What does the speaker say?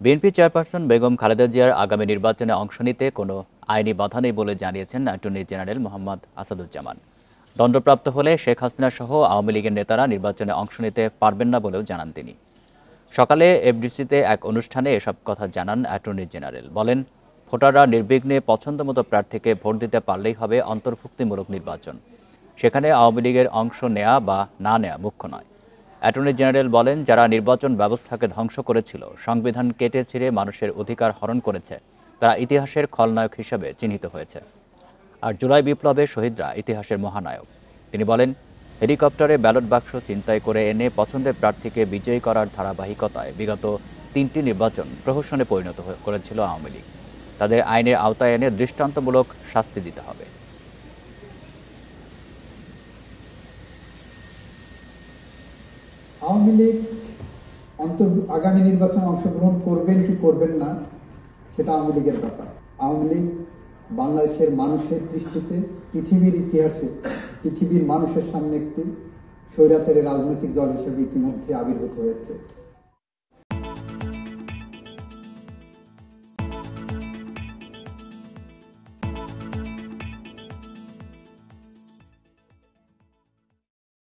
BNP chairperson Begum Khaleda জিয়ার আগামী নির্বাচনে অংশ নিতে কোনো আইনি বাধা নেই বলে জানিয়েছেন অ্যাটর্নি জেনারেল মোহাম্মদ আসাদুজ্জামান। দণ্ডপ্রাপ্ত হলে শেখ হাসিনা সহ আওয়ামী লীগের নেতারা নির্বাচনে অংশ নিতে পারবেন না বলেও জানান তিনি। সকালে এফডিসিতে এক অনুষ্ঠানে এসব কথা জানান অ্যাটর্নি জেনারেল। বলেন, ভোটাররা নির্বিঘ্নে পছন্দমতো প্রার্থীকে ভোট দিতে পারলেই হবে অন্তর্ভুক্তিমূলক নির্বাচন। সেখানে আওয়ামী লীগের অংশ নেওয়া বা না নেওয়া মুখ্য নয়। অ্যাটর্নি জেনারেল বলেন, যারা নির্বাচন ব্যবস্থাকে ধ্বংস করেছিল, সংবিধান কেটে ছিঁড়ে মানুষের অধিকার হরণ করেছে, তারা ইতিহাসের খলনায়ক হিসেবে চিহ্নিত হয়েছে। আর জুলাই বিপ্লবের শহীদরা ইতিহাসের মহানায়ক। তিনি বলেন, হেলিকপ্টারে ব্যালট বাক্স ছিনতাই করে এনে পছন্দের প্রার্থীকে বিজয়ী করার ধারাবাহিকতায় বিগত 3টি নির্বাচন প্রহসনে পরিণত করেছিল আওয়ামী লীগ। তাদের আইনের আওতায় এনে দৃষ্টান্তমূলক শাস্তি দিতে হবে। আওয়ামী লীগ আগামী নির্বাচনে অংশগ্রহণ করবেন কি করবেন না সেটা আওয়ামী লীগের ব্যাপার। আওয়ামী লীগ বাংলাদেশের মানুষের দৃষ্টিতে, পৃথিবীর ইতিহাসে, পৃথিবীর মানুষের সামনে একটি স্বৈরাচারী রাজনৈতিক দল হিসেবে ইতিমধ্যে আবির্ভূত হয়েছে।